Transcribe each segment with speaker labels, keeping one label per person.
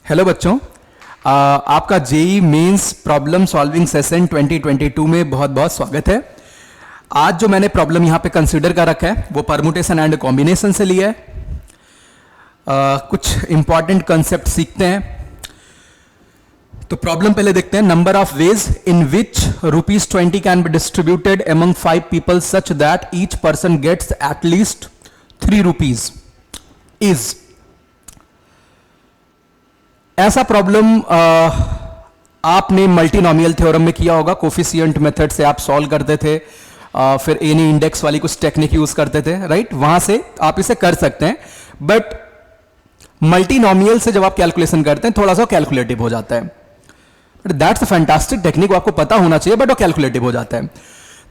Speaker 1: Hello बच्चों, आपका JEE mains problem solving session 2022 में बहुत बहुत स्वागत है। आज जो मैंने प्रॉब्लम यहाँ पे कंसीडर कर रखा है वो परमुटेशन एंड कॉम्बिनेशन से लिया है। कुछ इंपॉर्टेंट कंसेप्ट सीखते हैं। तो प्रॉब्लम पहले देखते हैं। Number of ways in which ₹20 can be distributed among 5 people such that each person gets at least ₹3 is. ऐसा प्रॉब्लम आपने मल्टीनोमियल थ्योरम में किया होगा। कोफिशिएंट मेथड से आप सॉल्व करते थे, फिर एनी इंडेक्स वाली कुछ टेक्निक यूज करते थे, राइट? वहां से आप इसे कर सकते हैं, बट मल्टीनोमियल से जब आप कैलकुलेशन करते हैं थोड़ा सा कैलकुलेटिव हो जाता है। But that's a fantastic technique, वो आपको पता होना चाहिए, बट वो कैलकुलेटिव हो जाता है।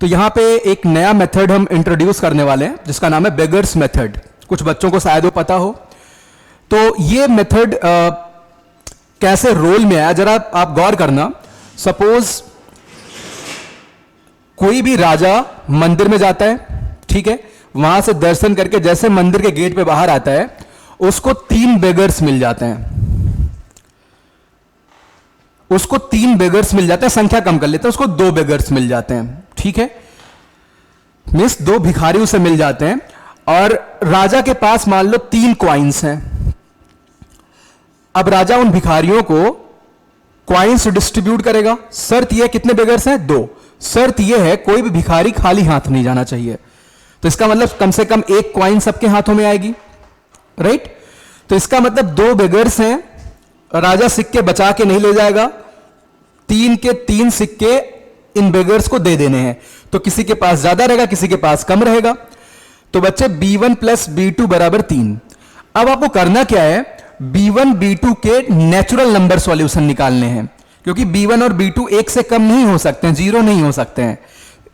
Speaker 1: तो यहां पे एक नया मेथड हम इंट्रोड्यूस करने वाले हैं जिसका नाम है बेगर्स मेथड। कुछ बच्चों को शायद वो पता हो। तो ये मेथड कैसे रोल में आया जरा आप गौर करना। सपोज कोई भी राजा मंदिर में जाता है, ठीक है, वहां से दर्शन करके जैसे मंदिर के गेट पे बाहर आता है उसको 3 बेगर्स मिल जाते हैं। उसको 3 बेगर्स मिल जाते हैं, संख्या कम कर लेते हैं, उसको 2 बेगर्स मिल जाते हैं, ठीक है, मींस 2 भिखारी उसे मिल जाते हैं। और राजा के पास मान लो 3 क्वाइंस हैं। अब राजा उन भिखारियों को क्वाइंस डिस्ट्रीब्यूट करेगा। शर्त यह कितने बेगर्स हैं? 2। शर्त यह है कोई भी भिखारी खाली हाथ नहीं जाना चाहिए। तो इसका मतलब कम से कम 1 क्वाइन सबके हाथों में आएगी, राइट? तो इसका मतलब 2 बेगर्स हैं, राजा सिक्के बचा के नहीं ले जाएगा, 3 के 3 सिक्के इन बेगर्स को दे देने हैं। तो किसी के पास ज्यादा रहेगा, किसी के पास कम रहेगा। तो बच्चे B1 प्लस B2 बराबर 3। अब आपको करना क्या है? B1 B2 के नेचुरल नंबर सॉल्यूशन निकालने हैं, क्योंकि B1 और B2 1 से कम नहीं हो सकते हैं, 0 नहीं हो सकते हैं,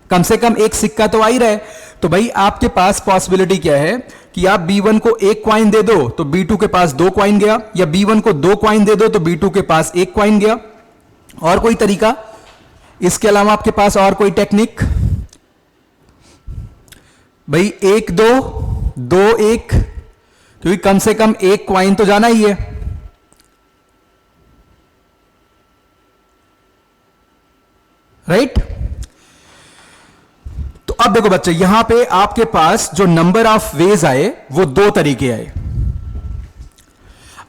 Speaker 1: कम से कम 1 सिक्का तो आ ही रहे। तो भाई आपके पास पॉसिबिलिटी क्या है कि आप B1 को 1 क्वाइन दे दो तो B2 के पास 2 क्वाइन गया, या B1 को 2 क्वाइन दे दो तो B2 के पास 1 क्वाइन गया। और कोई तरीका इसके अलावा आपके पास और कोई टेक्निक? भाई 1 2 2 1, क्योंकि कम से कम 1 क्वाइन तो जाना ही है, राइट? तो अब देखो बच्चे, यहां पे आपके पास जो नंबर ऑफ वेज आए वो 2 तरीके आए।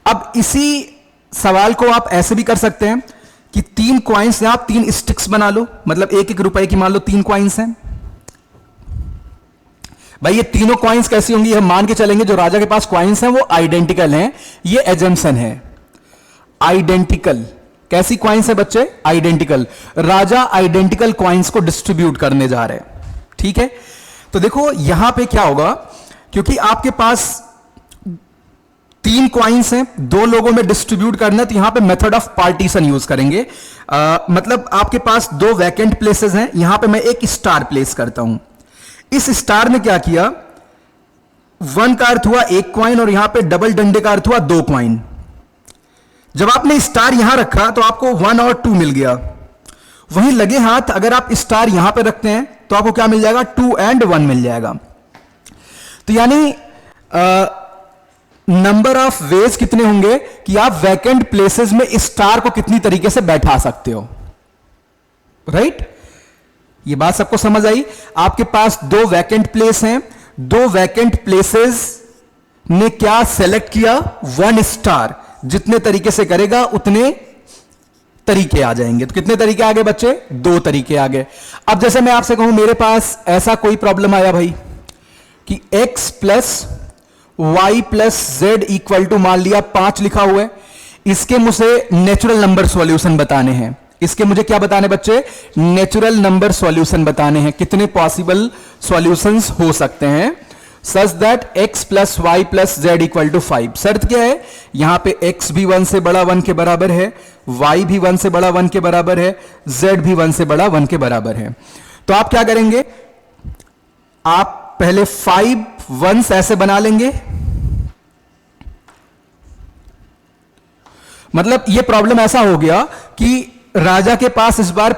Speaker 1: अब इसी सवाल को आप ऐसे भी कर सकते हैं कि 3 क्वाइंस से आप 3 स्टिक्स बना लो, मतलब 1-1 रुपए की मान लो 3 क्वाइंस हैं। भाई ये तीनों क्वाइंस कैसी होंगी? हम मान के चलेंगे जो राजा के पास क्वाइंस हैं वो आइडेंटिकल हैं। ये एजम्पशन है, आइडेंटिकल। कैसी क्वाइंस है बच्चे? आइडेंटिकल। राजा आइडेंटिकल क्वाइंस को डिस्ट्रीब्यूट करने जा रहे हैं, ठीक है? तो देखो यहां पे क्या होगा, क्योंकि आपके पास 3 क्वाइंस हैं, 2 लोगों में डिस्ट्रीब्यूट करना है, तो यहां पे मेथड ऑफ पार्टीशन यूज करेंगे। मतलब आपके पास 2 वैकेंट प्लेसेस हैं, यहां पे मैं एक स्टार प्लेस करता हूं। इस स्टार ने क्या किया? 1 का अर्थ हुआ 1 क्वाइन, और यहां पे डबल डंडे का अर्थ हुआ 2 क्वाइन। जब आपने स्टार यहां रखा तो आपको 1 और 2 मिल गया। वहीं लगे हाथ अगर आप स्टार यहां पे रखते हैं तो आपको क्या मिल जाएगा? 2 और 1 मिल जाएगा। तो यानी नंबर ऑफ वेज कितने होंगे कि आप वैकेंट प्लेसेस में स्टार को कितनी तरीके से बैठा सकते हो, राइट? ये बात सबको समझ आई? आपके पास 2 वैकेंट प्लेस हैं, 2 वैकेंट प्लेसेस ने क्या सेलेक्ट किया? 1 स्टार। जितने तरीके से करेगा उतने तरीके आ जाएंगे। तो कितने तरीके आ गए बच्चे? 2 तरीके आ गए। अब जैसे मैं आपसे कहूं मेरे पास ऐसा कोई प्रॉब्लम आया भाई कि x plus y plus z equal to मान लिया 5 लिखा हुआ है। इसके मुझे नेचुरल नंबर सॉल्यूशन बताने हैं। इसके मुझे क्या बताने बच्चे? नेचुरल नंबर सॉल्यूशन बताने हैं। कितने पॉसिबल सॉल्यूशंस हो सकते हैं such that x plus y plus z equal to 5। शर्त क्या है? यहां पे x भी 1 से बड़ा 1 के बराबर है, y भी 1 से बड़ा 1 के बराबर है, z भी 1 से बड़ा 1 के बराबर है। तो आप क्या करेंगे? आप पहले 5 1s ऐसे बना लेंगे। मतलब यह प्रॉब्लम ऐसा हो गया कि राजा के पास इस बार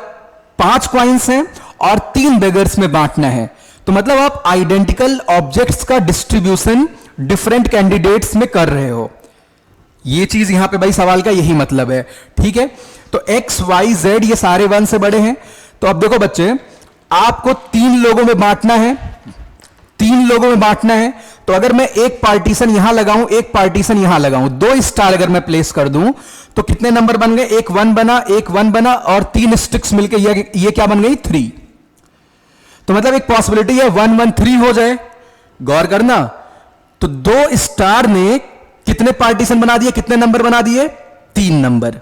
Speaker 1: 5 क्वाइंस हैं और 3 बेगर्स में बांटना है। तो मतलब आप आइडेंटिकल ऑब्जेक्ट्स का डिस्ट्रीब्यूशन डिफरेंट कैंडिडेट्स में कर रहे हो। ये चीज यहां पे भाई सवाल का यही मतलब है, ठीक है। तो एक्स वाई जेड ये सारे 1 से बड़े हैं। तो अब देखो बच्चे, आपको 3 लोगों में बांटना है, 3 लोगों में बांटना है। तो अगर मैं एक पार्टीशन यहां लगाऊं, एक पार्टीशन यहां लगाऊं, 2 स्टार अगर मैं प्लेस कर दूं, तो कितने नंबर बन गए? एक 1 बना, एक 1 बना, और 3 स्टिक्स मिलके ये क्या बन गई? 3। तो मतलब एक पॉसिबिलिटी है 1 1 3 हो जाए। गौर करना, तो 2 स्टार ने कितने पार्टीशन बना दिए, कितने नंबर बना दिए? 3 नंबर।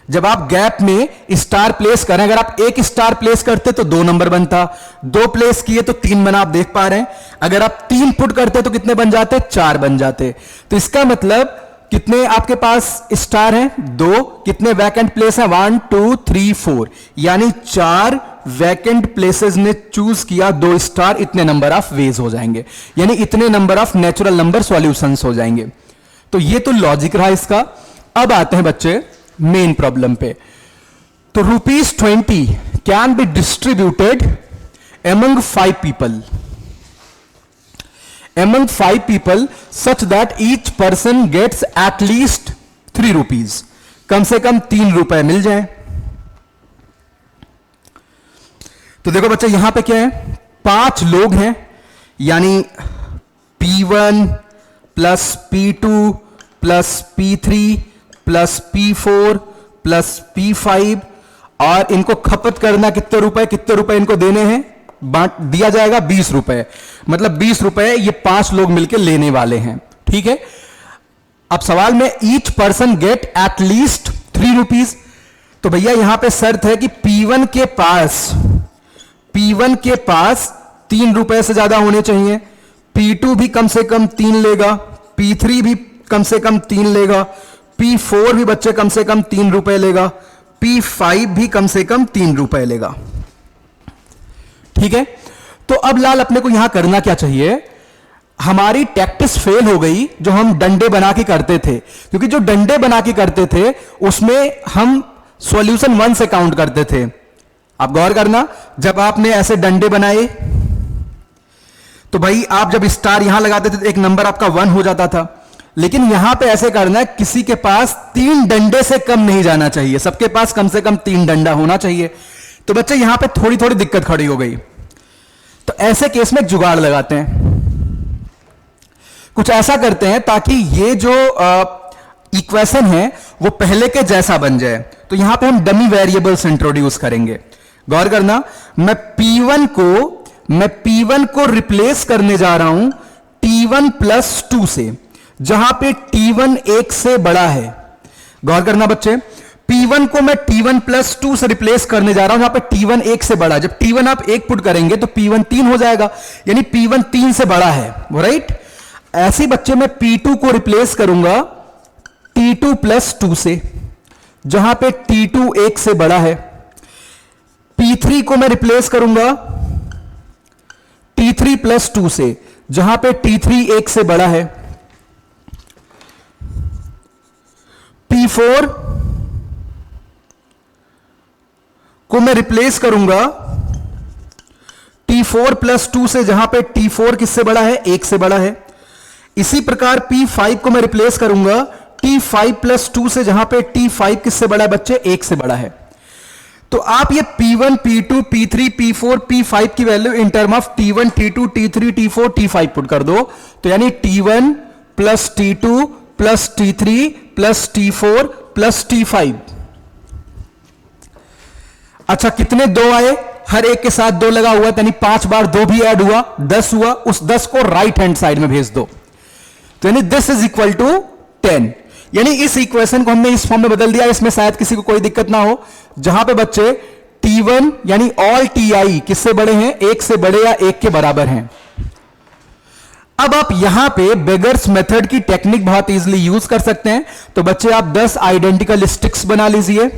Speaker 1: जब आप गैप में स्टार प्लेस करें, अगर आप एक स्टार प्लेस करते तो 2 नंबर बनता, 2 प्लेस किए तो 3 बना, आप देख पा रहे हैं। अगर आप 3 पुट करते तो कितने बन जाते? 4 बन जाते। तो इसका मतलब कितने आपके पास स्टार हैं? 2। कितने वैकेंट प्लेस हैं? 1 2 3 4, यानी 4 वैकेंट प्लेसेस ने चूज किया, 2 स्टार, इतने नंबर ऑफ वेज हो जाएंगे, यानी इतने number of natural number solutions हो जाएंगे। तो ये तो लॉजिक रहा इसका। अब आते हैं बच्चे मेन प्रॉब्लम पे। तो ₹20 can be distributed among 5 people, among 5 people such that each person gets at least ₹3, कम से कम 3 रुपए मिल जाए। तो देखो बच्चे, यहां पे क्या है? 5 लोग हैं, यानी P1 plus P2 plus P3 plus P4 plus P5, और इनको खपत करना कितने रुपए? कितने रुपए इनको देने हैं? बांट दिया जाएगा 20 रुपए। मतलब 20 रुपए ये 5 लोग मिलकर लेने वाले हैं, ठीक है। अब सवाल में each person get eight least ₹3। तो भैया यहां पे शर्त है कि P1 के पास 3 रुपए से ज्यादा होने चाहिए, P2 भी कम से कम 3 लेगा, P3 भी कम से कम 3 लेगा, P4 भी बच्चे कम से कम 3 रुपए लेगा, P5 भी कम से कम 3 रुपए लेगा, ठीक है। तो अब लाल अपने को यहां करना क्या चाहिए? हमारी टैक्टिस फेल हो गई जो हम डंडे बना के करते थे, क्योंकि जो डंडे बना के करते थे उसमें हम सॉल्यूशन 1 से काउंट करते थे। आप गौर करना, जब आपने ऐसे डंडे बनाए तो भाई आप जब स्टार यहां लगाते थे तो एक नंबर आपका 1 हो जाता था, लेकिन यहां पे ऐसे करना है, किसी के पास 3 डंडे से कम नहीं जाना चाहिए, सबके पास कम से कम 3 डंडा होना चाहिए। तो बच्चे यहां पे थोड़ी थोड़ी दिक्कत खड़ी हो गई। तो ऐसे केस में एक जुगाड़ लगाते हैं, कुछ ऐसा करते हैं ताकि ये जो इक्वेशन है वो पहले के जैसा बन जाए। तो यहां पे हम डमी वेरिएबल्स इंट्रोड्यूस करेंगे। गौर करना, मैं P1 को रिप्लेस करने जा रहा हूं T1 प्लस 2 से, जहां पे T1 1 से बड़ा है। गौर करना बच्चे, P1 को मैं T1 प्लस 2 से रिप्लेस करने जा रहा हूं, जहां पे T1 1 से बड़ा। जब T1 आप 1 पुट करेंगे तो P1 3 हो जाएगा, यानी P1 3 से बड़ा है, राइट। ऐसे बच्चे मैं P2 को रिप्लेस करूंगा T2 प्लस 2 से, जहां पे T2 1 से बड़ा है। P3 को मैं रिप्लेस करूंगा T3 प्लस 2 से, जहां पे T3 1 से बड़ा है। P4 को मैं रिप्लेस करूंगा T4 प्लस 2 से, जहां पे T4 किससे बड़ा है? 1 से बड़ा है। इसी प्रकार P5 को मैं रिप्लेस करूंगा T5 प्लस 2 से, जहां पे T5 किससे बड़ा है बच्चे? 1 से बड़ा है। तो आप ये P1 P2 P3 P4 P5 की value in term of T1 T2 T3 T4 T5 put कर दो, तो यानी T1 plus T2 plus T3 plus T4 plus T5। अच्छा, कितने 2 आए? हर एक के साथ 2 लगा हुआ, यानी 5 बार 2 भी ऐड हुआ, 10 हुआ। उस 10 को राइट हैंड साइड में भेज दो, तो यानी दिस इज इक्वल टू 10। यानी इस इक्वेशन को हमने इस फॉर्म में बदल दिया। इसमें शायद किसी को कोई दिक्कत ना हो, जहां पे बच्चे T1 यानी ऑल Ti किससे बड़े हैं? 1 से बड़े या 1 के बराबर हैं। अब आप यहां पे बेगर्स मेथड की टेक्निक बहुत इजीली यूज कर सकते हैं। तो बच्चे आप 10 आइडेंटिकल स्टिक्स बना लीजिए,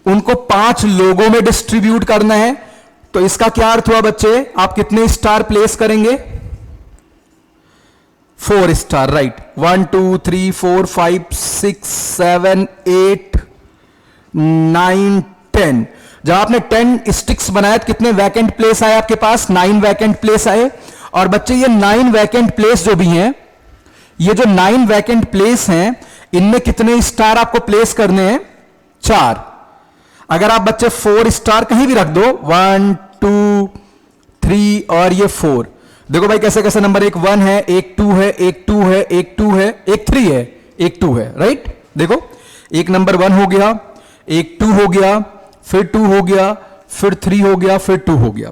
Speaker 1: उनको 5 लोगों में डिस्ट्रीब्यूट करना है। तो इसका क्या अर्थ हुआ बच्चे? आप कितने स्टार प्लेस करेंगे? 4 स्टार, राइट। 1 2 3 4 5 6 7 8 9 10। जब आपने 10 स्टिक्स बनाए तो कितने वैकेंट प्लेस आए आपके पास? 9 वैकेंट प्लेस आए। और बच्चे ये 9 वैकेंट प्लेस जो भी हैं, ये जो 9 वैकेंट प्लेस हैं, इनमें कितने स्टार आपको प्लेस करने हैं? 4। अगर आप बच्चे 4 स्टार कहीं भी रख दो, 1 2 3 और ये 4, देखो भाई कैसे कैसे नंबर, एक 1 है, एक 2 है, एक 2 है, एक 2 है, एक 3 है, एक 2 है, राइट? देखो एक नंबर 1 हो गया, एक 2 हो गया, फिर 2 हो गया, फिर 3 हो गया, फिर 2 हो गया।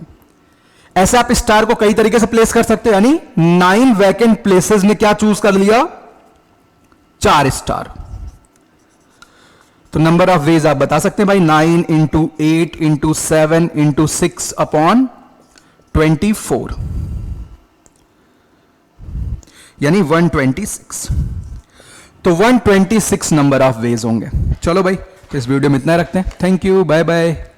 Speaker 1: ऐसे आप स्टार को कई तरीके से प्लेस कर सकते हो, यानी 9 वैकेंट प्लेसेस में क्या चूज कर लिया? 4 स्टार। तो नंबर ऑफ वेज आप बता सकते हैं भाई, 9 इंटू 8 इंटू 7 इंटू 6 अपॉन 24, यानी 126। तो 126 नंबर ऑफ वेज होंगे। चलो भाई, इस वीडियो में इतना रखते हैं। Thank you, bye bye.